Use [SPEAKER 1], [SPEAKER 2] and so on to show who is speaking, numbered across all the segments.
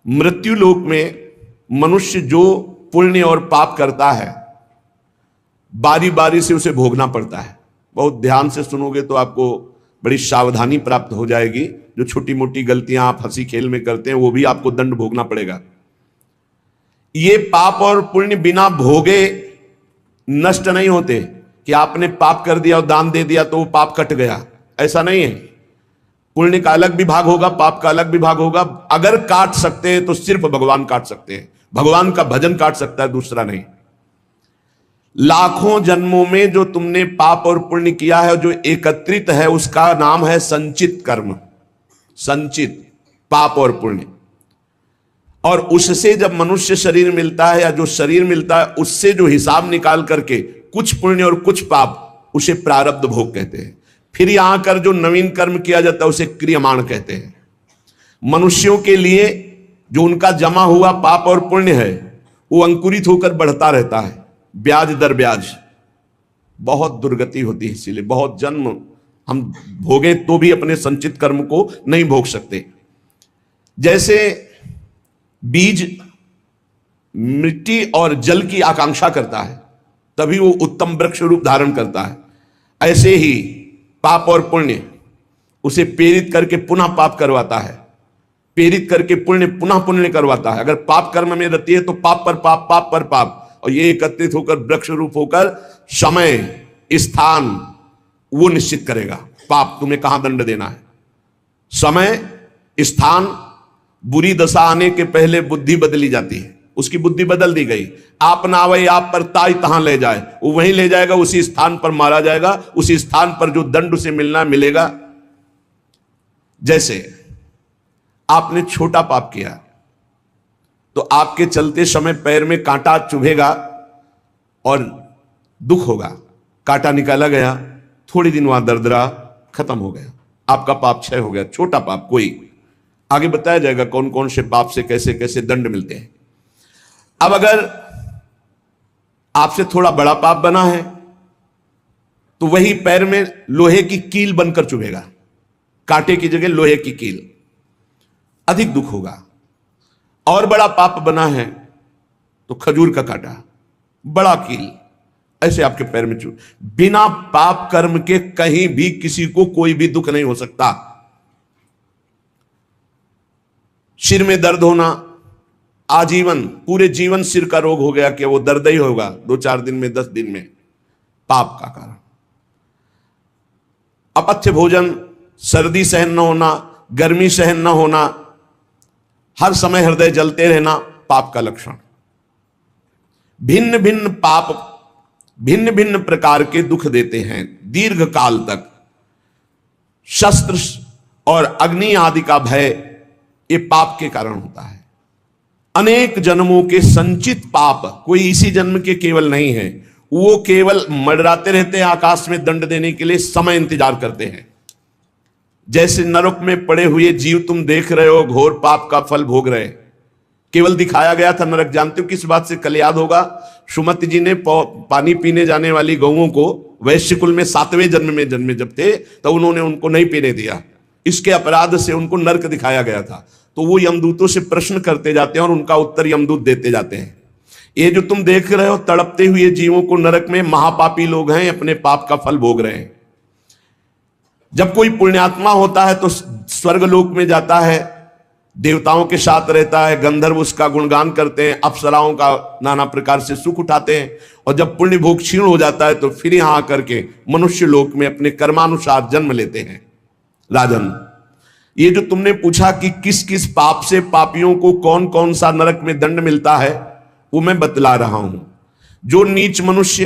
[SPEAKER 1] मृत्यु लोक में मनुष्य जो पुण्य और पाप करता है बारी बारी से उसे भोगना पड़ता है। बहुत ध्यान से सुनोगे तो आपको बड़ी सावधानी प्राप्त हो जाएगी। जो छोटी मोटी गलतियां आप हंसी खेल में करते हैं वो भी आपको दंड भोगना पड़ेगा। ये पाप और पुण्य बिना भोगे नष्ट नहीं होते कि आपने पाप कर दिया और दान दे दिया तो वो पाप कट गया, ऐसा नहीं है। पुण्य का अलग विभाग होगा, पाप का अलग विभाग होगा। अगर काट सकते हैं तो सिर्फ भगवान काट सकते हैं, भगवान का भजन काट सकता है, दूसरा नहीं। लाखों जन्मों में जो तुमने पाप और पुण्य किया है, जो एकत्रित है, उसका नाम है संचित कर्म। संचित पाप और पुण्य। और उससे जब मनुष्य शरीर मिलता है या जो शरीर मिलता है, उससे जो हिसाब निकाल करके कुछ पुण्य और कुछ पाप, उसे प्रारब्ध भोग कहते हैं। फिर यहां कर जो नवीन कर्म किया जाता है उसे क्रियमाण कहते हैं। मनुष्यों के लिए जो उनका जमा हुआ पाप और पुण्य है वो अंकुरित होकर बढ़ता रहता है, ब्याज दर ब्याज। बहुत दुर्गति होती है, इसीलिए बहुत जन्म हम भोगे तो भी अपने संचित कर्म को नहीं भोग सकते। जैसे बीज मिट्टी और जल की आकांक्षा करता है तभी वो उत्तम वृक्ष रूप धारण करता है, ऐसे ही पाप और पुण्य उसे प्रेरित करके पुनः पाप करवाता है, प्रेरित करके पुण्य पुनः पुण्य करवाता है। अगर पाप कर्म में रहती है तो पाप पर पाप, पाप पर पाप, और ये एकत्रित होकर वृक्ष रूप होकर समय स्थान वो निश्चित करेगा। पाप तुम्हें कहां दंड देना है, समय स्थान। बुरी दशा आने के पहले बुद्धि बदली जाती है, उसकी बुद्धि बदल दी गई। आप ना आवे आप पर ताई तहां ले जाए, वो वहीं ले जाएगा, उसी स्थान पर मारा जाएगा, उसी स्थान पर जो दंड उसे मिलना मिलेगा। जैसे आपने छोटा पाप किया तो आपके चलते समय पैर में कांटा चुभेगा और दुख होगा। कांटा निकाला गया, थोड़ी दिन वहां दर्द रहा, खत्म हो गया, आपका पाप क्षय हो गया। छोटा पाप कोई, आगे बताया जाएगा कौन कौन से पाप से कैसे कैसे दंड मिलते हैं। अब अगर आपसे थोड़ा बड़ा पाप बना है तो वही पैर में लोहे की कील बनकर चुभेगा, कांटे की जगह लोहे की कील, अधिक दुख होगा। और बड़ा पाप बना है तो खजूर का कांटा, बड़ा कील, ऐसे आपके पैर में चुभ। बिना पाप कर्म के कहीं भी किसी को कोई भी दुख नहीं हो सकता। सिर में दर्द होना, आजीवन पूरे जीवन सिर का रोग हो गया कि वो दर्द ही होगा 2-4 दिन में, 10 दिन में, पाप का कारण। अपथ्य भोजन, सर्दी सहन न होना, गर्मी सहन न होना, हर समय हृदय जलते रहना, पाप का लक्षण। भिन्न भिन्न पाप भिन्न भिन्न प्रकार के दुख देते हैं दीर्घ काल तक। शस्त्र और अग्नि आदि का भय ये पाप के कारण होता है। अनेक जन्मों के संचित पाप, कोई इसी जन्म के केवल नहीं है, वो केवल मंडराते रहते हैं आकाश में दंड देने के लिए, समय इंतजार करते हैं। जैसे नरक में पड़े हुए जीव तुम देख रहे हो, घोर पाप का फल भोग रहे, केवल दिखाया गया था नरक। जानते हो किस बात से? कल याद होगा, सुमति जी ने पानी पीने जाने वाली गौओं को वैश्य कुल में 7वें जन्म में जन्मे जब थे तो उन्होंने उनको नहीं पीने दिया, इसके अपराध से उनको नरक दिखाया गया था। तो वो यमदूतों से प्रश्न करते जाते हैं और उनका उत्तर यमदूत देते जाते हैं। ये जो तुम देख रहे हो तड़पते हुए जीवों को नरक में, महापापी लोग हैं, अपने पाप का फल भोग रहे हैं। जब कोई पुण्यात्मा होता है तो स्वर्गलोक में जाता है, देवताओं के साथ रहता है, गंधर्व उसका गुणगान करते हैं, अप्सराओं का नाना प्रकार से सुख उठाते हैं। और जब पुण्य भोग क्षीण हो जाता है तो फिर यहां आकर के मनुष्य लोक में अपने कर्मानुसार जन्म लेते हैं। राजन, ये जो तुमने पूछा कि किस किस पाप से पापियों को कौन कौन सा नरक में दंड मिलता है, वो मैं बतला रहा हूं। जो नीच मनुष्य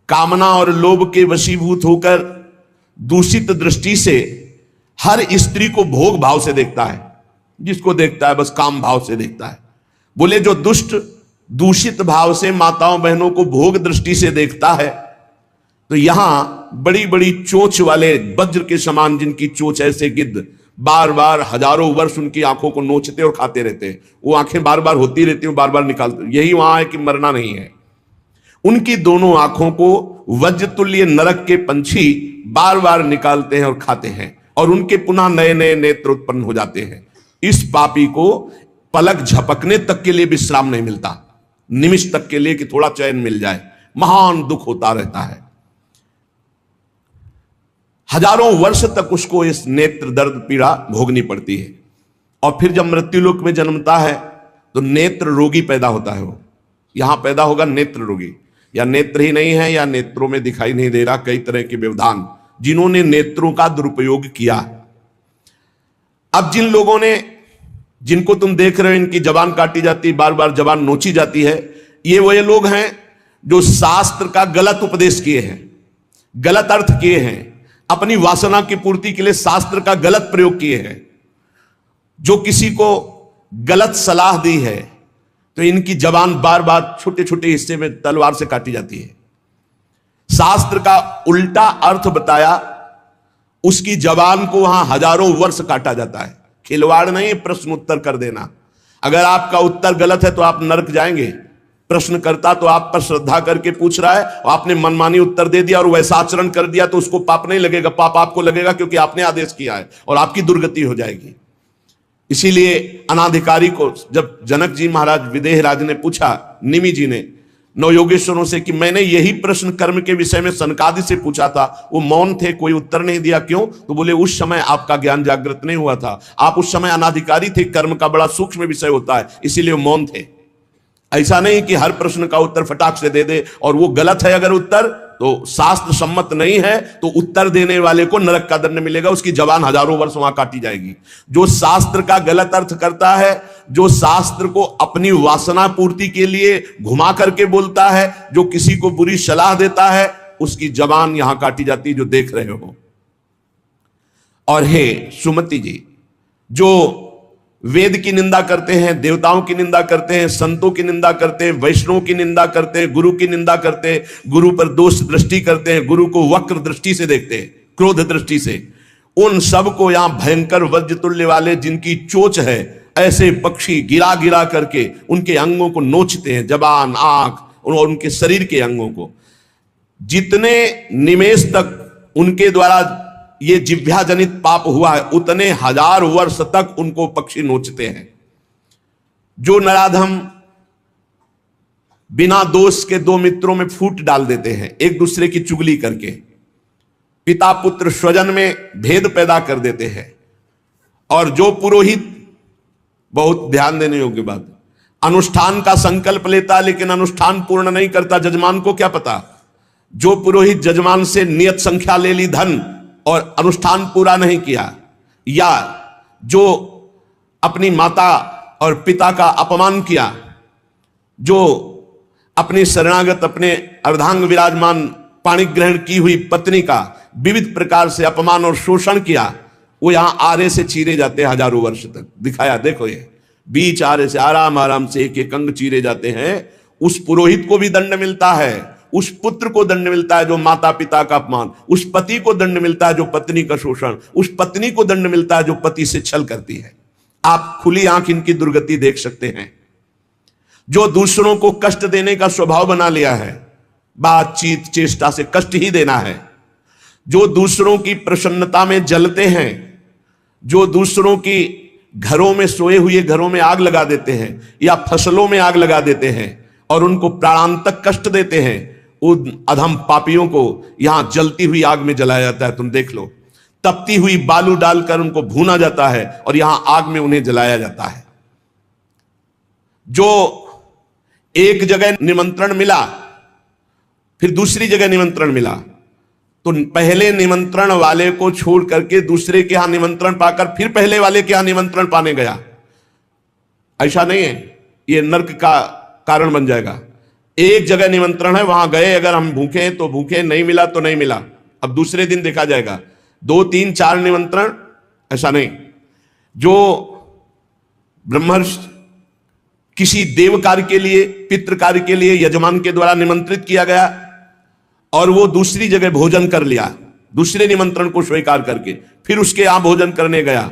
[SPEAKER 1] कामना और लोभ के वशीभूत होकर दूषित दृष्टि से हर स्त्री को भोग भाव से देखता है, जिसको देखता है बस काम भाव से देखता है। बोले जो दुष्ट दूषित भाव से माताओं बहनों को भोग दृष्टि से देखता है, तो यहां बड़ी बड़ी चोंच वाले वज्र के समान जिनकी चोंच ऐसे गिद्ध बार बार हजारों वर्ष उनकी आंखों को नोचते और खाते रहते हैं, वो आंखें बार बार होती रहती हैं, बार बार निकालते, यही वहां है कि मरना नहीं है। उनकी दोनों आंखों को वज्र तुल्य नरक के पंछी बार बार निकालते हैं और खाते हैं, और उनके पुनः नए नए नेत्र उत्पन्न हो जाते हैं। इस पापी को पलक झपकने तक के लिए विश्राम नहीं मिलता, निमिष तक के लिए कि थोड़ा चैन मिल जाए, महान दुख होता रहता है। हजारों वर्ष तक उसको इस नेत्र दर्द पीड़ा भोगनी पड़ती है। और फिर जब मृत्युलोक में जन्मता है तो नेत्र रोगी पैदा होता है। वो यहां पैदा होगा नेत्र रोगी, या नेत्र ही नहीं है या नेत्रों में दिखाई नहीं दे रहा, कई तरह के व्यवधान जिन्होंने नेत्रों का दुरुपयोग किया। अब जिन लोगों ने, जिनको तुम देख रहे हो इनकी जबान काटी जाती, बार बार जबान नोची जाती है, ये वही लोग हैं जो शास्त्र का गलत उपदेश किए हैं, गलत अर्थ किए हैं, अपनी वासना की पूर्ति के लिए शास्त्र का गलत प्रयोग किए हैं, जो किसी को गलत सलाह दी है तो इनकी जबान बार बार छोटे छोटे हिस्से में तलवार से काटी जाती है। शास्त्र का उल्टा अर्थ बताया, उसकी जबान को वहां हजारों वर्ष काटा जाता है। खिलवाड़ नहीं, प्रश्न उत्तर कर देना। अगर आपका उत्तर गलत है तो आप नरक जाएंगे। प्रश्न करता तो आप पर श्रद्धा करके पूछ रहा है और आपने मनमानी उत्तर दे दिया और वैसा आचरण कर दिया तो उसको पाप नहीं लगेगा, पाप आपको लगेगा क्योंकि आपने आदेश किया है और आपकी दुर्गति हो जाएगी। इसीलिए अनाधिकारी को जब जनक जी महाराज विदेह राज ने पूछा, निमि जी ने नवयोगेश्वरों से कि मैंने यही प्रश्न कर्म के विषय में सनकादि से पूछा था, वो मौन थे, कोई उत्तर नहीं दिया, क्यों? तो बोले उस समय आपका ज्ञान जागृत नहीं हुआ था, आप उस समय अनाधिकारी थे, कर्म का बड़ा सूक्ष्म विषय होता है, इसीलिए मौन थे। ऐसा नहीं कि हर प्रश्न का उत्तर फटाक से दे दे, और वो गलत है अगर उत्तर तो शास्त्र सम्मत नहीं है तो उत्तर देने वाले को नरक का दंड मिलेगा, उसकी जबान हजारों वर्ष वहां काटी जाएगी। जो शास्त्र का गलत अर्थ करता है, जो शास्त्र को अपनी वासना पूर्ति के लिए घुमा करके बोलता है, जो किसी को बुरी सलाह देता है, उसकी जबान यहां काटी जाती है, जो देख रहे हो। और हे सुमति जी, जो वेद की निंदा करते हैं, देवताओं की निंदा करते हैं, संतों की निंदा करते हैं, वैष्णव की निंदा करते हैं, गुरु की निंदा करते हैं, गुरु पर दोष दृष्टि करते हैं, गुरु को वक्र दृष्टि से देखते हैं, क्रोध दृष्टि से, उन सब को यहां भयंकर वज्रतुल्य वाले जिनकी चोंच है, ऐसे पक्षी गिरा गिरा करके उनके अंगों को नोचते हैं, जबान, आंख और उनके शरीर के अंगों को। जितने निमेष तक उनके द्वारा ये जिह्वा जनित पाप हुआ है, उतने हजार वर्ष तक उनको पक्षी नोचते हैं। जो नराधम बिना दोष के दो मित्रों में फूट डाल देते हैं, एक दूसरे की चुगली करके, पिता पुत्र स्वजन में भेद पैदा कर देते हैं, और जो पुरोहित, बहुत ध्यान देने योग्य बात, अनुष्ठान का संकल्प लेता लेकिन अनुष्ठान पूर्ण नहीं करता, जजमान को क्या पता। जो पुरोहित जजमान से नियत संख्या ले ली धन और अनुष्ठान पूरा नहीं किया, या जो अपनी माता और पिता का अपमान किया, जो अपनी शरणागत, अपने अर्धांग विराजमान पाणिग्रहण की हुई पत्नी का विविध प्रकार से अपमान और शोषण किया, वो यहां आरे से चीरे जाते हैं हजारों वर्ष तक। दिखाया, देखो ये बीच आरे से आराम आराम से एक एक अंग चीरे जाते हैं। उस पुरोहित को भी दंड मिलता है, उस पुत्र को दंड मिलता है जो माता पिता का अपमान, उस पति को दंड मिलता है जो पत्नी का शोषण, उस पत्नी को दंड मिलता है जो पति से छल करती है। आप खुली आंख इनकी दुर्गति देख सकते हैं। जो दूसरों को कष्ट देने का स्वभाव बना लिया है, बातचीत चेष्टा से कष्ट ही देना है, जो दूसरों की प्रसन्नता में जलते हैं, जो दूसरों की घरों में, सोए हुए घरों में आग लगा देते हैं या फसलों में आग लगा देते हैं और उनको प्राणांतक कष्ट देते हैं, उन अधम पापियों को यहां जलती हुई आग में जलाया जाता है। तुम देख लो, तपती हुई बालू डालकर उनको भूना जाता है और यहां आग में उन्हें जलाया जाता है। जो एक जगह निमंत्रण मिला, फिर दूसरी जगह निमंत्रण मिला, तो पहले निमंत्रण वाले को छोड़ करके दूसरे के यहां निमंत्रण पाकर फिर पहले वाले के यहां निमंत्रण पाने गया। ऐसा नहीं है, यह नर्क का कारण बन जाएगा। एक जगह निमंत्रण है, वहां गए, अगर हम भूखे हैं तो भूखे, नहीं मिला तो नहीं मिला, अब दूसरे दिन देखा जाएगा। 2 3 4 निमंत्रण, ऐसा नहीं। जो ब्रह्मर्षि किसी देव कार्य के लिए, पितृ कार्य के लिए यजमान के द्वारा निमंत्रित किया गया और वो दूसरी जगह भोजन कर लिया, दूसरे निमंत्रण को स्वीकार करके फिर उसके यहां भोजन करने गया,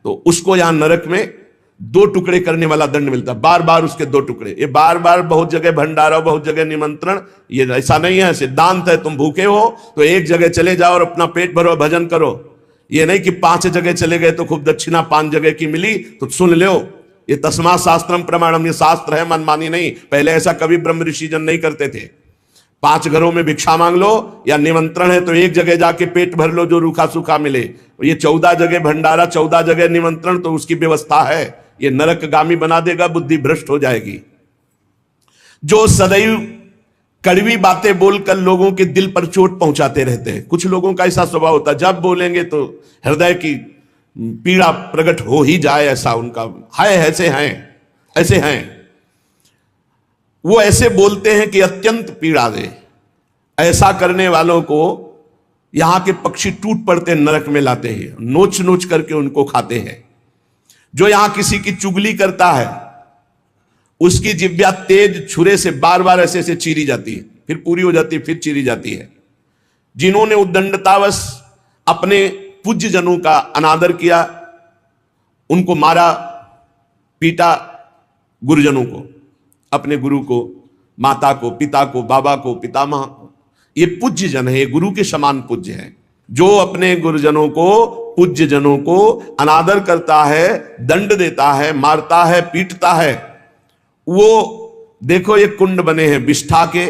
[SPEAKER 1] तो उसको यहां नरक में 2 टुकड़े करने वाला दंड मिलता, बार बार उसके 2 टुकड़े। ये बार बार बहुत जगह भंडारा, बहुत जगह निमंत्रण, ये ऐसा नहीं है, सिद्धांत है। तुम भूखे हो तो एक जगह चले जाओ और अपना पेट भरो, भजन करो। ये नहीं कि 5 जगह चले गए तो खूब दक्षिणा 5 जगह की मिली तो सुन लो। ये तस्मा शास्त्रम प्रमाणम, ये शास्त्र है, मनमानी नहीं। पहले ऐसा कभी ब्रह्म ऋषि जन नहीं करते थे। 5 घरों में भिक्षा मांग लो या निमंत्रण है तो एक जगह जाके पेट भर लो जो रूखा सूखा मिले। ये 14 जगह भंडारा, 14 जगह निमंत्रण, तो उसकी व्यवस्था है। ये नरकगामी बना देगा, बुद्धि भ्रष्ट हो जाएगी। जो सदैव कड़वी बातें बोलकर लोगों के दिल पर चोट पहुंचाते रहते हैं। कुछ लोगों का ऐसा स्वभाव होता है, जब बोलेंगे तो हृदय की पीड़ा प्रकट हो ही जाए, ऐसा उनका है। ऐसे हैं वो, ऐसे बोलते हैं कि अत्यंत पीड़ा दे। ऐसा करने वालों को यहां के पक्षी टूट पड़ते नरक में लाते हैं, नोच नोच करके उनको खाते हैं। जो यहां किसी की चुगली करता है उसकी जिह्वा तेज छुरे से बार बार ऐसे ऐसे चीरी जाती है, फिर पूरी हो जाती है, फिर चीरी जाती है। जिन्होंने उद्दंडतावश अपने पूज्य जनों का अनादर किया, उनको मारा पीटा, गुरुजनों को, अपने गुरु को, माता को, पिता को, बाबा को, पितामह, ये पूज्य जन है, ये गुरु के समान पूज्य है। जो अपने गुरुजनों को, पूज्य जनों को अनादर करता है, दंड देता है, मारता है, पीटता है, वो देखो ये कुंड बने हैं विष्ठा के,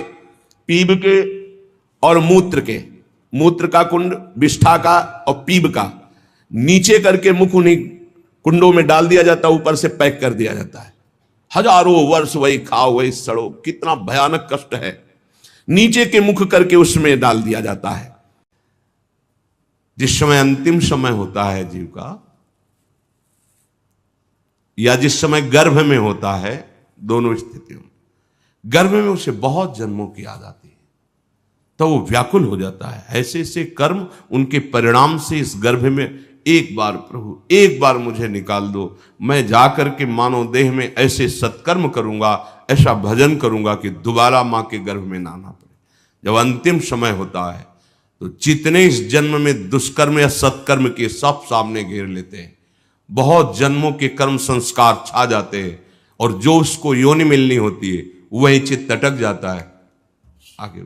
[SPEAKER 1] पीब के और मूत्र के। मूत्र का कुंड, विष्ठा का और पीब का। नीचे करके मुख उन्हीं कुंडों में डाल दिया जाता है, ऊपर से पैक कर दिया जाता है। हजारों वर्ष वही खाओ वही सड़ो, कितना भयानक कष्ट है। नीचे के मुख करके उसमें डाल दिया जाता है। जिस समय अंतिम समय होता है जीव का, या जिस समय गर्भ में होता है, दोनों स्थितियों में, गर्भ में उसे बहुत जन्मों की याद आती है, तो वो व्याकुल हो जाता है। ऐसे ऐसे कर्म उनके परिणाम से इस गर्भ में, एक बार प्रभु, एक बार मुझे निकाल दो, मैं जाकर के मानव देह में ऐसे सत्कर्म करूंगा, ऐसा भजन करूंगा कि दोबारा मां के गर्भ में ना आना पड़े। जब अंतिम समय होता है तो जितने इस जन्म में दुष्कर्म या सत्कर्म के सब सामने घेर लेते हैं। बहुत जन्मों के कर्म संस्कार छा जाते हैं, और जो उसको योनि मिलनी होती है वही चित्त अटक जाता है। आगे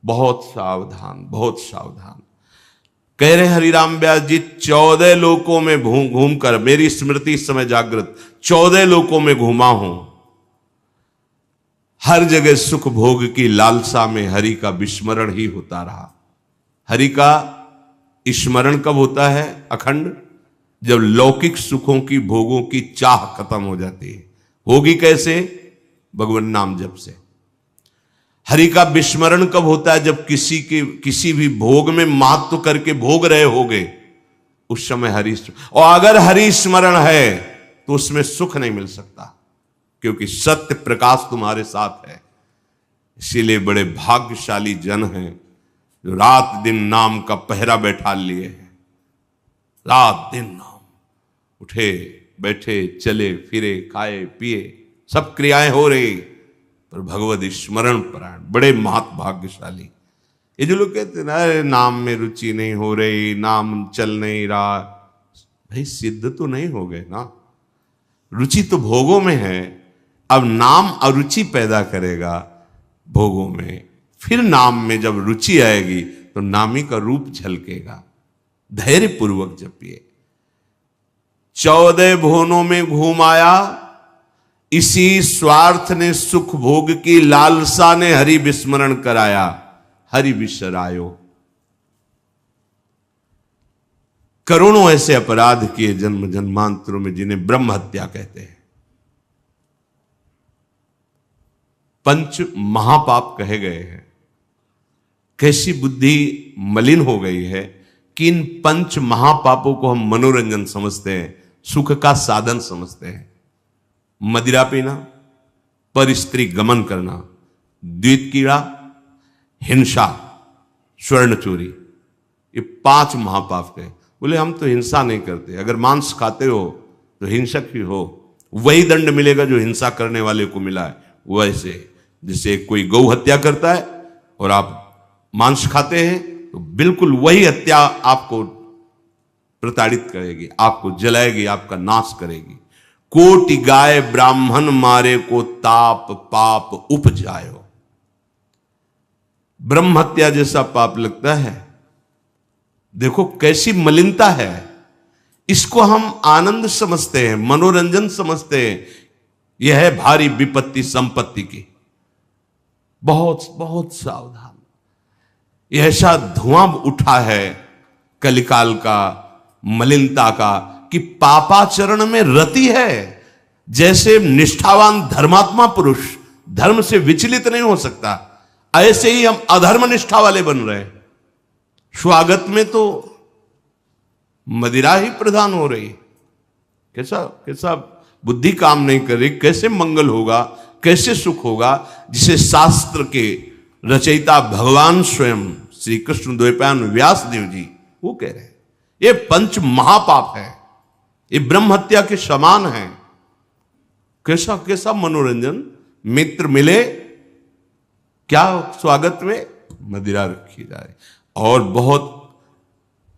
[SPEAKER 1] बहुत सावधान, बहुत सावधान। कह रहे हरिराम व्यास जी, 14 लोकों में घूम कर, मेरी स्मृति इस समय जागृत, 14 लोकों में घूमा हूं, हर जगह सुख भोग की लालसा में हरि का विस्मरण ही होता रहा। हरि का स्मरण कब होता है अखंड? जब लौकिक सुखों की, भोगों की चाह खत्म हो जाती है। होगी कैसे? भगवान नाम जप से। हरि का विस्मरण कब होता है? जब किसी भी भोग में महत्व करके भोग रहे होगे, उस समय हरि, और अगर हरि स्मरण है तो उसमें सुख नहीं मिल सकता, क्योंकि सत्य प्रकाश तुम्हारे साथ है। इसीलिए बड़े भाग्यशाली जन हैं जो रात दिन नाम का पहरा बैठा लिए हैं। रात दिन नाम, उठे बैठे, चले फिरे, खाए पिए, सब क्रियाएं हो रही, पर भगवत स्मरण परायण, बड़े महत भाग्यशाली। ये जो लोग कहते हैं ना, नाम में रुचि नहीं हो रही, नाम चल नहीं रहा, भाई सिद्ध तो नहीं हो गए ना। रुचि तो भोगों में है, अब नाम अरुचि पैदा करेगा भोगों में, फिर नाम में जब रुचि आएगी तो नामी का रूप झलकेगा। धैर्य पूर्वक जपिए। 14 भुवनों में घूम आया, इसी स्वार्थ ने सुख भोग की लालसा ने हरि विस्मरण कराया। हरि विसरायो। करोड़ों ऐसे अपराध किए जन्म जन्मांतरों में, जिन्हें ब्रह्म हत्या कहते हैं। पंच महापाप कहे गए हैं। कैसी बुद्धि मलिन हो गई है कि इन पंच महापापों को हम मनोरंजन समझते हैं, सुख का साधन समझते हैं। मदिरा पीना, पर स्त्री गमन करना, द्वित कीड़ा, हिंसा, स्वर्ण चोरी, ये 5 महापाप के। बोले हम तो हिंसा नहीं करते, अगर मांस खाते हो तो हिंसक ही हो, वही दंड मिलेगा जो हिंसा करने वाले को मिला है। वैसे जैसे कोई गौ हत्या करता है और आप मांस खाते हैं, तो बिल्कुल वही हत्या आपको प्रताड़ित करेगी, आपको जलाएगी, आपका नाश करेगी। कोटि गाय ब्राह्मण मारे को ताप पाप उपजायो। ब्रह्म हत्या जैसा पाप लगता है। देखो कैसी मलिनता है। इसको हम आनंद समझते हैं, मनोरंजन समझते हैं। यह है भारी विपत्ति संपत्ति की। बहुत बहुत सावधान। यह ऐसा धुआं उठा है कलिकाल का, मलिनता का, कि पापाचरण में रति है। जैसे निष्ठावान धर्मात्मा पुरुष धर्म से विचलित नहीं हो सकता, ऐसे ही हम अधर्म निष्ठा वाले बन रहे हैं। स्वागत में तो मदिरा ही प्रधान हो रही। कैसा कैसा बुद्धि काम नहीं कर रही। कैसे मंगल होगा, कैसे सुख होगा, जिसे शास्त्र के रचयिता भगवान स्वयं श्री कृष्ण द्वैपायन व्यास देव जी वो कह रहे हैं ये पंच महापाप है, ये ब्रह्म हत्या के समान है। कैसा कैसा मनोरंजन। मित्र मिले, क्या स्वागत में मदिरा रखी जाए। और बहुत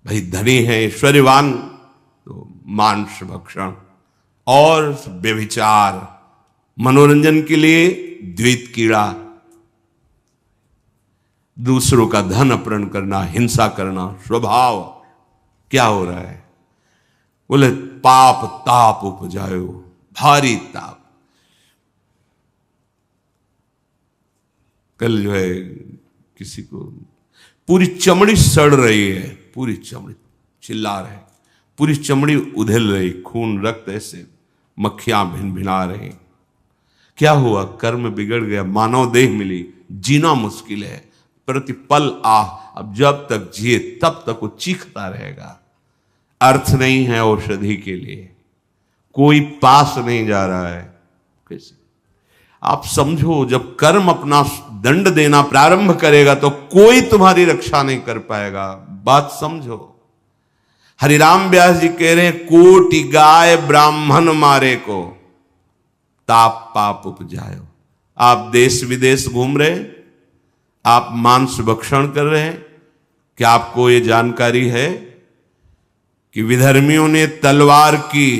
[SPEAKER 1] भाई धनी है, ऐश्वर्यवान, तो मांस भक्षण और व्यभिचार, मनोरंजन के लिए द्वैत कीड़ा, दूसरों का धन अपहरण करना, हिंसा करना स्वभाव। क्या हो रहा है? बोले पाप ताप उपजायो, भारी ताप। कल जो है किसी को पूरी चमड़ी सड़ रही है, पूरी चमड़ी चिल्ला रहे, पूरी चमड़ी उधेल रही, खून रक्त ऐसे मक्खियां भिन भिना रही। क्या हुआ? कर्म बिगड़ गया, मानव देह मिली, जीना मुश्किल है, प्रतिपल अब जब तक जिए तब तक वो चीखता रहेगा। अर्थ नहीं है औषधि के लिए, कोई पास नहीं जा रहा है। कैसे आप समझो, जब कर्म अपना दंड देना प्रारंभ करेगा तो कोई तुम्हारी रक्षा नहीं कर पाएगा। बात समझो। हरिराम व्यास जी कह रहे हैं, कोटि गाय ब्राह्मण मारे को ताप पाप उपजायो। आप देश विदेश घूम रहे हैं, आप मांस भक्षण कर रहे हैं। क्या आपको ये जानकारी है कि विधर्मियों ने तलवार की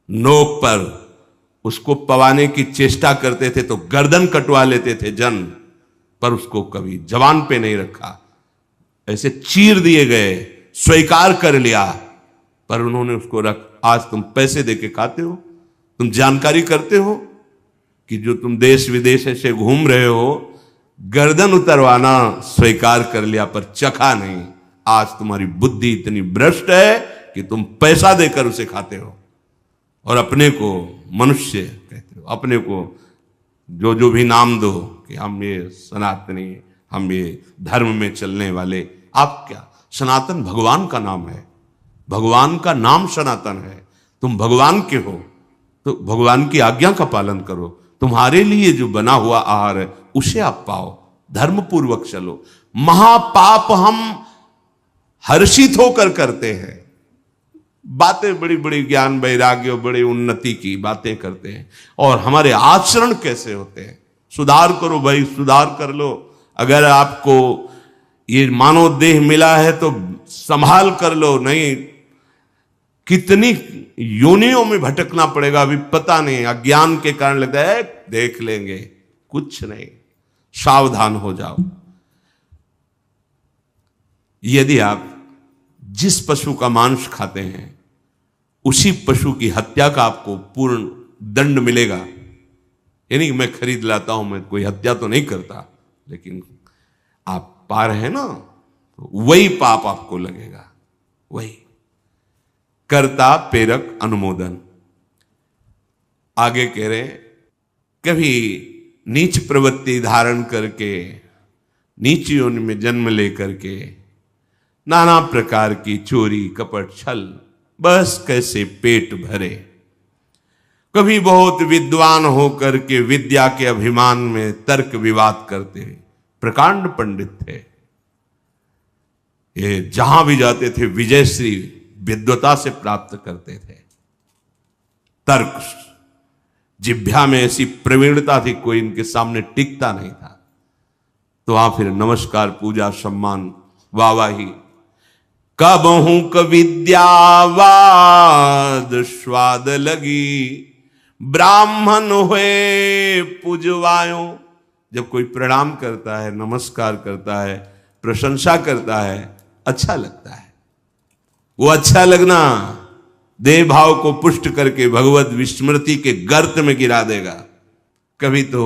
[SPEAKER 1] नोक पर उसको पवाने की चेष्टा करते थे तो गर्दन कटवा लेते थे जन, पर उसको कभी जवान पे नहीं रखा, ऐसे चीर दिए गए, स्वीकार कर लिया, पर उन्होंने उसको आज तुम पैसे देके खाते हो, तुम जानकारी करते हो कि जो तुम देश विदेश से घूम रहे हो, गर्दन उतरवाना स्वीकार कर लिया पर चखा नहीं। आज तुम्हारी बुद्धि इतनी भ्रष्ट है कि तुम पैसा देकर उसे खाते हो और अपने को मनुष्य कहते हो, अपने को जो जो भी नाम दो कि हम ये सनातनी, हम ये धर्म में चलने वाले। आप क्या? सनातन भगवान का नाम है, भगवान का नाम सनातन है। तुम भगवान के हो तो भगवान की आज्ञा का पालन करो। तुम्हारे लिए जो बना हुआ आहार है उसे आप पाओ, धर्म पूर्वक चलो। महापाप हम हर्षित होकर करते हैं, बातें बड़ी बड़ी ज्ञान वैराग्य बड़ी उन्नति की बातें करते हैं, और हमारे आचरण कैसे होते हैं। सुधार करो भाई, सुधार कर लो। अगर आपको ये मानव देह मिला है तो संभाल कर लो, नहीं कितनी योनियों में भटकना पड़ेगा अभी पता नहीं। अज्ञान के कारण लगता है देख लेंगे, कुछ नहीं। सावधान हो जाओ। यदि आप जिस पशु का मांस खाते हैं उसी पशु की हत्या का आपको पूर्ण दंड मिलेगा। यानी कि मैं खरीद लाता हूं, मैं कोई हत्या तो नहीं करता, लेकिन आप पा रहे हैं ना, तो वही पाप आपको लगेगा। वही कर्ता प्रेरक अनुमोदन। आगे कह रहे, कभी नीच प्रवृत्ति धारण करके, नीच योनि में जन्म लेकर के नाना प्रकार की चोरी कपट छल, बस कैसे पेट भरे। कभी बहुत विद्वान होकर के विद्या के अभिमान में तर्क विवाद करते हैं, प्रकांड पंडित थे ये, जहां भी जाते थे विजयश्री विद्वता से प्राप्त करते थे। तर्क जिभ्या में ऐसी प्रवीणता थी, कोई इनके सामने टिकता नहीं था। तो वहां फिर नमस्कार, पूजा, सम्मान, वाहवाही। कबहू क विद्यावाद स्वाद लगी, ब्राह्मण हुए पूजवायो। जब कोई प्रणाम करता है, नमस्कार करता है, प्रशंसा करता है, अच्छा लगता है। वो अच्छा लगना देह भाव को पुष्ट करके भगवत विस्मृति के गर्त में गिरा देगा। कभी तो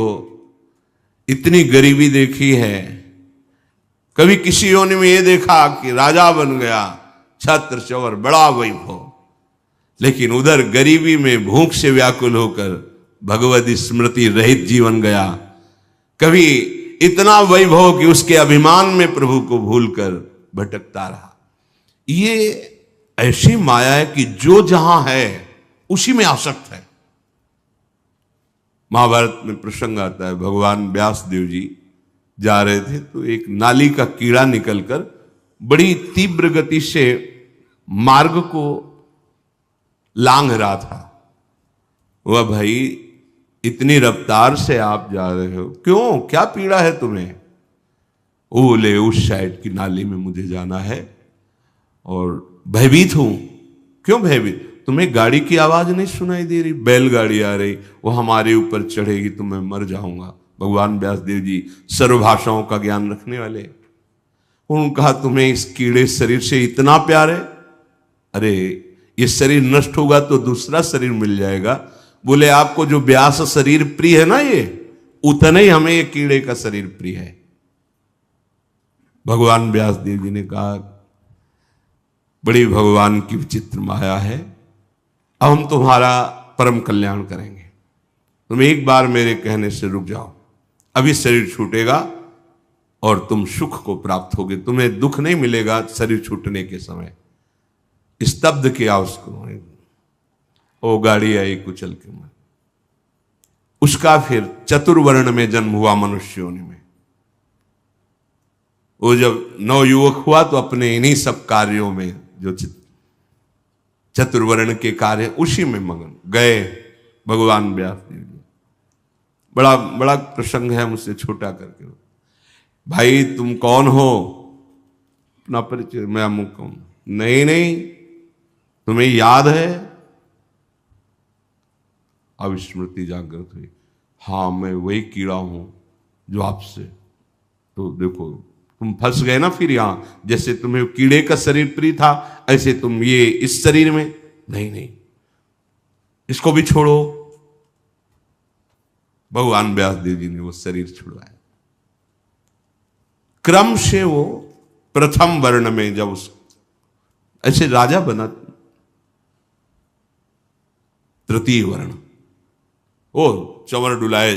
[SPEAKER 1] इतनी गरीबी देखी है, कभी किसी योनि में ये देखा कि राजा बन गया, छत्र चवर बड़ा वैभव, लेकिन उधर गरीबी में भूख से व्याकुल होकर भगवत स्मृति रहित जीवन गया। कभी इतना वैभव कि उसके अभिमान में प्रभु को भूलकर भटकता रहा। ये ऐसी माया है कि जो जहां है उसी में आसक्त है। महाभारत में प्रसंग आता है, भगवान व्यास देव जी जा रहे थे तो एक नाली का कीड़ा निकलकर बड़ी तीव्र गति से मार्ग को लांघ रहा था। वह भाई इतनी रफ्तार से आप जा रहे हो, क्यों, क्या पीड़ा है तुम्हें? वो बोले उस साइड की नाली में मुझे जाना है और भयभीत हूं। क्यों भयभीत? तुम्हें गाड़ी की आवाज नहीं सुनाई दे रही? बैलगाड़ी आ रही, वो हमारे ऊपर चढ़ेगी तो मैं मर जाऊंगा। भगवान व्यासदेव जी सर्वभाषाओं का ज्ञान रखने वाले, उन्होंने कहा तुम्हें इस कीड़े शरीर से इतना प्यार है? अरे ये शरीर नष्ट होगा तो दूसरा शरीर मिल जाएगा। बोले आपको जो व्यास शरीर प्रिय है ना, ये उतना ही हमें ये कीड़े का शरीर प्रिय है। भगवान व्यासदेव जी ने कहा बड़ी भगवान की विचित्र माया है, अब हम तुम्हारा परम कल्याण करेंगे। तुम एक बार मेरे कहने से रुक जाओ, अभी शरीर छूटेगा और तुम सुख को प्राप्त होगे, तुम्हें दुख नहीं मिलेगा शरीर छूटने के समय। स्तब्ध किया उसको, वो गाड़ी आई कुचल के मन। उसका फिर चतुर्वर्ण में जन्म हुआ मनुष्य योनि में। वो जब नवयुवक हुआ तो अपने इन्हीं सब कार्यों में जो चतुर्वर्ण के कार्य उसी में मगन गए भगवान व्यासदेव जी। बड़ा बड़ा प्रसंग है, मुझसे छोटा करके। भाई तुम कौन हो? अपना परिचय। मैं अमुक हूं। नहीं नहीं, तुम्हें याद है? अब स्मृति जागृत हुई। हाँ मैं वही कीड़ा हूं जो आपसे, तो देखो तुम फंस गए ना फिर यहां। जैसे तुम्हें कीड़े का शरीर प्रिय था, ऐसे तुम ये इस शरीर में। नहीं नहीं, इसको भी छोड़ो। भगवान व्यासदेव जी ने वो शरीर छुड़वाया। क्रम से वो प्रथम वर्ण में जब उस ऐसे राजा बना, तृतीय वर्ण, ओ चंवर डुलाए।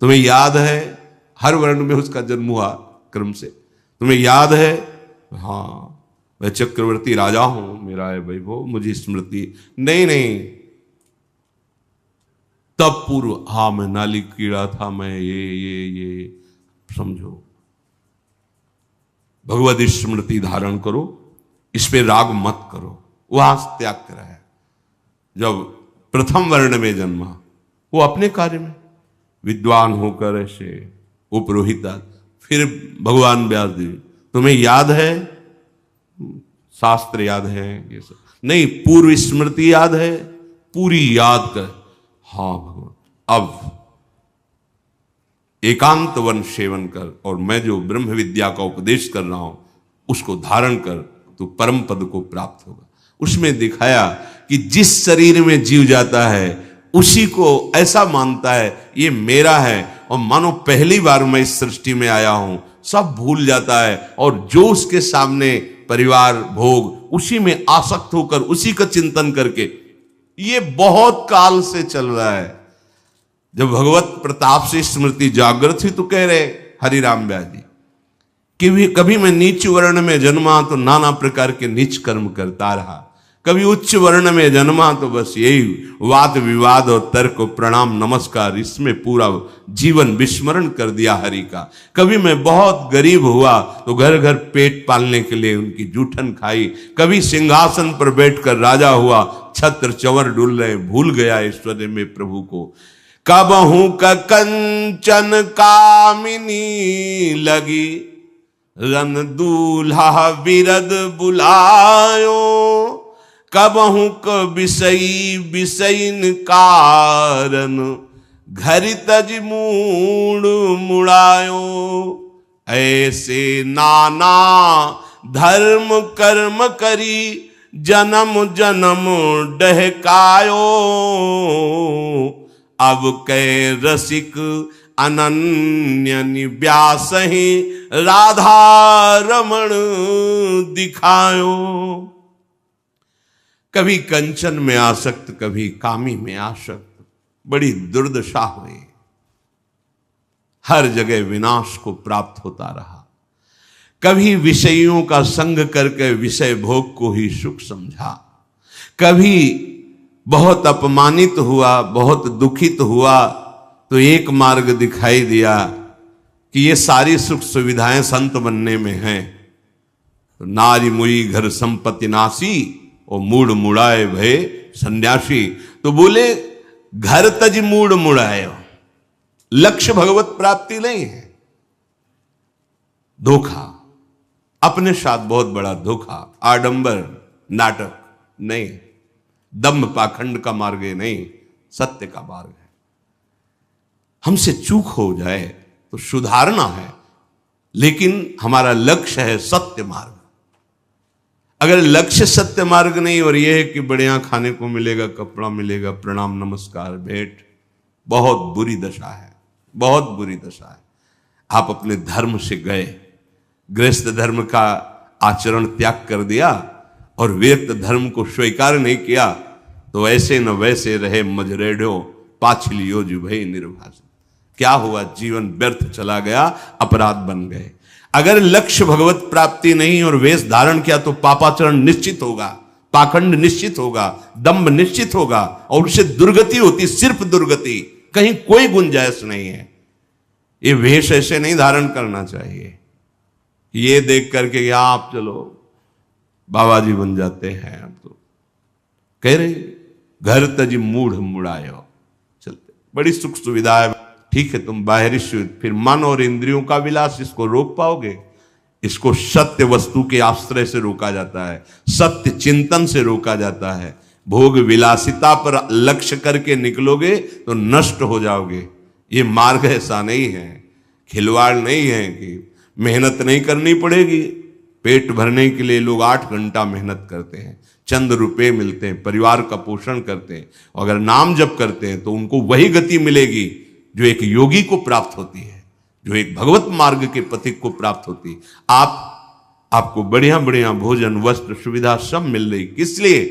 [SPEAKER 1] तुम्हें याद है हर वर्ण में उसका जन्म हुआ क्रम से? तुम्हें याद है? हाँ मैं चक्रवर्ती राजा हूं, मेरा है वैभव, मुझे स्मृति। नहीं नहीं, तब पूर्व, हाँ मैं नाली कीड़ा था, मैं ये समझो। भगवत स्मृति धारण करो, इस पे राग मत करो। वहां त्याग कराया। जब प्रथम वर्ण में जन्मा, वो अपने कार्य में विद्वान होकर ऐसे उपरोहिता। फिर भगवान व्यासदेव, तुम्हें याद है? शास्त्र याद है ये सब? नहीं, पूर्व स्मृति याद है? पूरी याद कर। हाँ भगवान, अब एकांत वन सेवन कर और मैं जो ब्रह्म विद्या का उपदेश कर रहा हूं उसको धारण कर, तो परम पद को प्राप्त होगा। उसमें दिखाया कि जिस शरीर में जीव जाता है उसी को ऐसा मानता है ये मेरा है, और मानो पहली बार मैं इस सृष्टि में आया हूं, सब भूल जाता है और जो उसके सामने परिवार भोग, उसी में आसक्त होकर उसी का चिंतन करके, ये बहुत काल से चल रहा है। जब भगवत प्रताप से स्मृति जागृत हुई तो कह रहे हरिराम व्यास जी कि कभी मैं नीच वर्ण में जन्मा तो नाना प्रकार के नीच कर्म करता रहा, कभी उच्च वर्ण में जन्मा तो बस यही वाद विवाद और तर्क प्रणाम नमस्कार, इसमें पूरा जीवन विस्मरण कर दिया हरि का। कभी मैं बहुत गरीब हुआ तो घर घर पेट पालने के लिए उनकी जूठन खाई। कभी सिंहासन पर बैठकर राजा हुआ, छत्र चंवर डुल रहे, भूल गया ऐश्वर्य में प्रभु को। कबहू का कंचन कामिनी लगी, रन दूल्हा विरद बुलायो। कबहू क विषयी विषयन कारण, घर तज मूड मुड़ायो। ऐसे नाना धर्म कर्म करी जन्म जन्म डहकायो, अब कै रसिक अनन्य निव्यासहि राधा रमण दिखायो। कभी कंचन में आसक्त, कभी कामी में आसक्त, बड़ी दुर्दशा हुई। हर जगह विनाश को प्राप्त होता रहा। कभी विषयों का संग करके विषय भोग को ही सुख समझा, कभी बहुत अपमानित हुआ, बहुत दुखित हुआ, तो एक मार्ग दिखाई दिया कि ये सारी सुख सुविधाएं संत बनने में हैं। तो नारी मुई घर संपत्ति नासी और मूड मुड़ाए भय सन्यासी। तो बोले घर तज मूड मुड़ाए, लक्ष्य भगवत प्राप्ति नहीं है, धोखा, अपने साथ बहुत बड़ा धोखा, आडंबर नाटक नहीं, दम्भ पाखंड का मार्ग नहीं, सत्य का मार्ग है। हमसे चूक हो जाए तो सुधारना है, लेकिन हमारा लक्ष्य है सत्य मार्ग। अगर लक्ष्य सत्य मार्ग नहीं और यह है कि बढ़िया खाने को मिलेगा, कपड़ा मिलेगा, प्रणाम नमस्कार भेंट, बहुत बुरी दशा है, बहुत बुरी दशा है। आप अपने धर्म से गए, गृहस्थ धर्म का आचरण त्याग कर दिया और व्यक्त धर्म को स्वीकार नहीं किया, तो ऐसे न वैसे रहे मजरेढ़ो पाछलियो जो भई निर्भाषित। क्या हुआ? जीवन व्यर्थ चला गया, अपराध बन गए। अगर लक्ष्य भगवत प्राप्ति नहीं और वेश धारण किया तो पापाचरण निश्चित होगा, पाखंड निश्चित होगा, दंभ निश्चित होगा और उससे दुर्गति होती, सिर्फ दुर्गति, कहीं कोई गुंजाइश नहीं है। ये वेश ऐसे नहीं धारण करना चाहिए। ये देख करके या आप चलो बाबा जी बन जाते हैं, आप तो कह रहे घर तज मूढ़ मुड़ायो, चलते बड़ी सुख सुविधा है, ठीक है, तुम बाहरी शुद्ध, फिर मन और इंद्रियों का विलास, इसको रोक पाओगे? इसको सत्य वस्तु के आश्रय से रोका जाता है, सत्य चिंतन से रोका जाता है। भोग विलासिता पर लक्ष्य करके निकलोगे तो नष्ट हो जाओगे। ये मार्ग ऐसा नहीं है, खिलवाड़ नहीं है कि मेहनत नहीं करनी पड़ेगी। पेट भरने के लिए लोग 8 घंटा मेहनत करते हैं, चंद रुपए मिलते हैं, परिवार का पोषण करते हैं, और अगर नाम जप करते हैं तो उनको वही गति मिलेगी जो एक योगी को प्राप्त होती है, जो एक भगवत मार्ग के पथिक को प्राप्त होती है। आपको बढ़िया बढ़िया भोजन, वस्त्र, सुविधा सब मिल रही, किस लिए?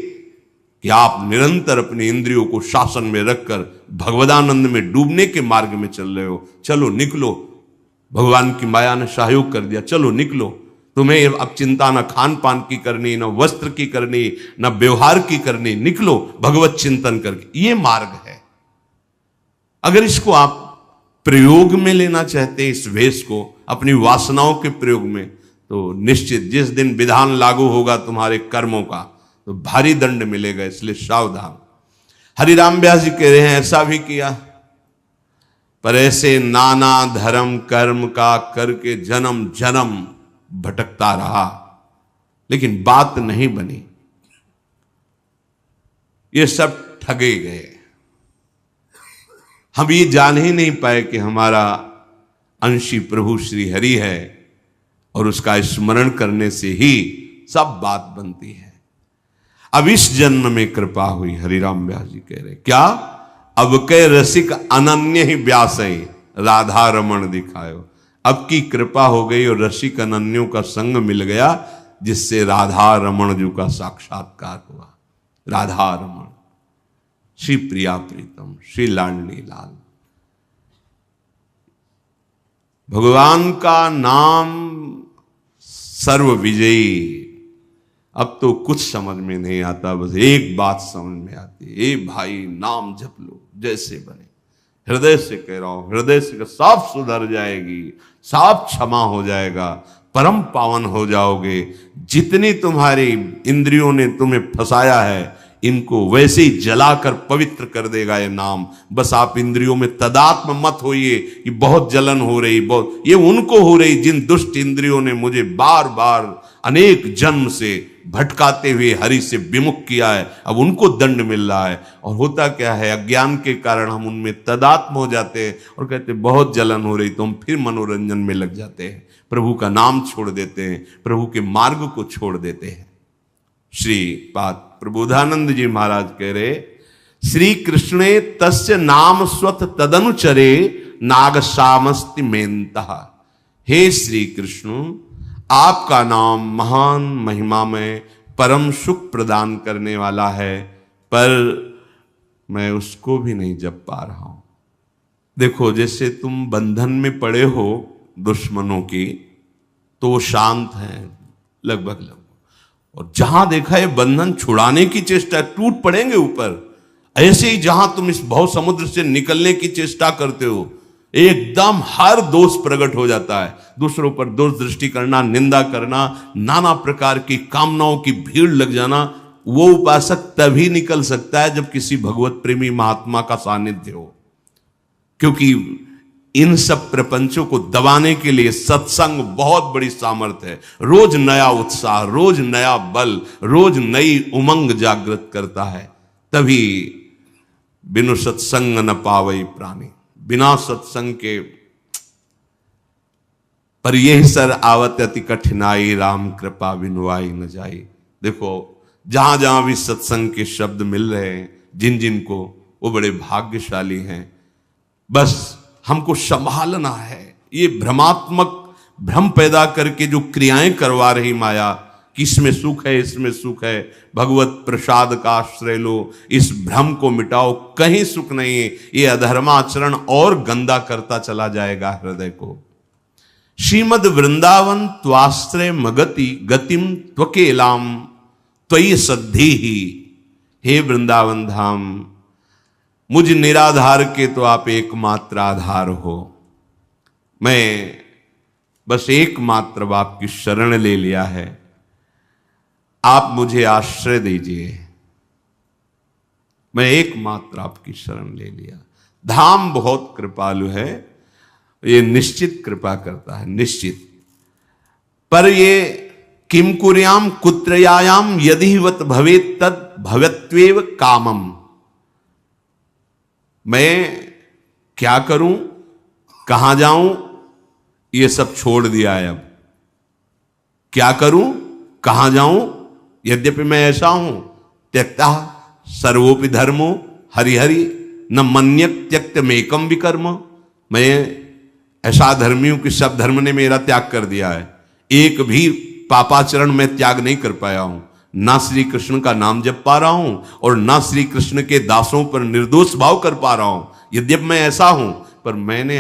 [SPEAKER 1] कि आप निरंतर अपनी इंद्रियों को शासन में रखकर भगवदानंद में डूबने के मार्ग में चल रहे हो। चलो निकलो, भगवान की माया ने सहयोग कर दिया, चलो निकलो। तुम्हें अब चिंता न खान पान की करनी, न वस्त्र की करनी, न व्यवहार की करनी, निकलो भगवत चिंतन करके। ये मार्ग है। अगर इसको आप प्रयोग में लेना चाहते हैं, इस वेश को अपनी वासनाओं के प्रयोग में, तो निश्चित जिस दिन विधान लागू होगा तुम्हारे कर्मों का, तो भारी दंड मिलेगा, इसलिए सावधान। हरिराम व्यास जी कह रहे हैं ऐसा भी किया, पर ऐसे नाना धर्म कर्म का करके जन्म जन्म भटकता रहा, लेकिन बात नहीं बनी। ये सब ठगे गए। हम ये जान ही नहीं पाए कि हमारा अंशी प्रभु श्री हरि है, और उसका स्मरण करने से ही सब बात बनती है। अब इस जन्म में कृपा हुई, हरिराम व्यास जी कह रहे क्या? अब के रसिक अनन्य ही व्यास राधा रमण दिखायो। अब की कृपा हो गई और रसिक अनन्यों का संग मिल गया, जिससे राधा रमण जी का साक्षात्कार हुआ। राधा रमण, श्री प्रिया प्रीतम, श्री लाडली लाल। भगवान का नाम सर्व विजयी। अब तो कुछ समझ में नहीं आता, बस एक बात समझ में आती है, ए भाई नाम जप लो जैसे बने। हृदय से कह रहा हूं, हृदय से साफ सुधर जाएगी, साफ क्षमा हो जाएगा, परम पावन हो जाओगे। जितनी तुम्हारी इंद्रियों ने तुम्हें फंसाया है, इनको वैसे ही जलाकर पवित्र कर देगा ये नाम। बस आप इंद्रियों में तदात्म मत होइए कि बहुत जलन हो रही, बहुत, ये उनको हो रही जिन दुष्ट इंद्रियों ने मुझे बार बार अनेक जन्म से भटकाते हुए हरि से विमुख किया है, अब उनको दंड मिल रहा है। और होता क्या है, अज्ञान के कारण हम उनमें तदात्म हो जाते हैं और कहते हैं बहुत जलन हो रही, तो हम फिर मनोरंजन में लग जाते हैं, प्रभु का नाम छोड़ देते हैं, प्रभु के मार्ग को छोड़ देते हैं। श्री पाद प्रबोधानंद जी महाराज कह रहे, श्री कृष्णे तस्य नाम स्वत तदनुचरे नागसामस्ति मेन्तः। हे श्री कृष्ण, आपका नाम महान महिमा में परम सुख प्रदान करने वाला है, पर मैं उसको भी नहीं जप पा रहा हूं। देखो, जैसे तुम बंधन में पड़े हो दुश्मनों की, तो वो शांत हैं लगभग, और जहां देखा है बंधन छुड़ाने की चेष्टा, टूट पड़ेंगे ऊपर। ऐसे ही जहां तुम इस भव समुद्र से निकलने की चेष्टा करते हो, एकदम हर दोष प्रकट हो जाता है। दूसरों पर दोष दृष्टि करना, निंदा करना, नाना प्रकार की कामनाओं की भीड़ लग जाना, वो उपासक तभी निकल सकता है जब किसी भगवत प्रेमी महात्मा का सानिध्य हो। क्योंकि इन सब प्रपंचों को दबाने के लिए सत्संग बहुत बड़ी सामर्थ्य है। रोज नया उत्साह, रोज नया बल, रोज नई उमंग जागृत करता है। तभी बिनु सत्संग न पावई प्राणी, बिना सत्संग के पर यह सर आवत अति कठिनाई, राम कृपा बिनुआई न जाई। देखो, जहां जहां भी सत्संग के शब्द मिल रहे हैं जिन जिन को, वो बड़े भाग्यशाली हैं। बस हमको संभालना है। ये भ्रमात्मक भ्रम पैदा करके जो क्रियाएं करवा रही माया कि इसमें सुख है, इसमें सुख है, भगवत प्रसाद का आश्रय लो, इस भ्रम को मिटाओ, कहीं सुख नहीं है। ये अधर्माचरण और गंदा करता चला जाएगा हृदय को। श्रीमद वृंदावन त्वाश्रय मगति गतिम त्वकेलाम त्वयि सद्धि ही। हे वृंदावन धाम, मुझ निराधार के तो आप एकमात्र आधार हो। मैं बस एकमात्र आपकी शरण ले लिया है, आप मुझे आश्रय दीजिए। मैं एकमात्र आपकी शरण ले लिया। धाम बहुत कृपालु है, ये निश्चित कृपा करता है, निश्चित। पर ये किम कुर्याम कुत्रयायाम यदिवत भवेत तद भवत्वेव कामम। मैं क्या करूं, कहां जाऊं, ये सब छोड़ दिया है। अब क्या करूं, कहां जाऊं, यद्यपि मैं ऐसा हूं, त्यक्ता सर्वोपि धर्मो हरिहरि न मन्यक त्यक्त मेकम विकर्म। मैं ऐसा धर्मी हूं कि सब धर्म ने मेरा त्याग कर दिया है, एक भी पापाचरण में त्याग नहीं कर पाया हूं। ना श्री कृष्ण का नाम जप पा रहा हूं और ना श्री कृष्ण के दासों पर निर्दोष भाव कर पा रहा हूं। यद्यपि मैं ऐसा हूं, पर मैंने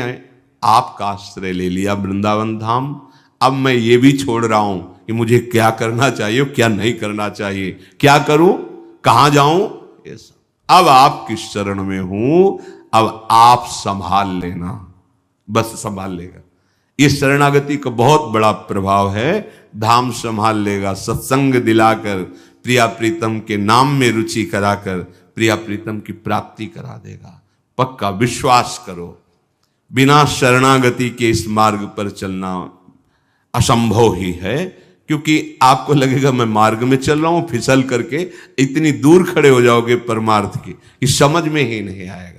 [SPEAKER 1] आपका आश्रय ले लिया वृंदावन धाम। अब मैं ये भी छोड़ रहा हूं कि मुझे क्या करना चाहिए, क्या नहीं करना चाहिए, क्या करूं, कहां जाऊं। अब आपकी शरण में हूं, अब आप संभाल लेना, बस संभाल लेगा। इस शरणागति का बहुत बड़ा प्रभाव है। धाम संभाल लेगा, सत्संग दिलाकर, प्रिया प्रीतम के नाम में रुचि कराकर प्रिया प्रीतम की प्राप्ति करा देगा। पक्का विश्वास करो, बिना शरणागति के इस मार्ग पर चलना असंभव ही है। क्योंकि आपको लगेगा मैं मार्ग में चल रहा हूं, फिसल करके इतनी दूर खड़े हो जाओगे परमार्थ की, कि समझ में ही नहीं आएगा।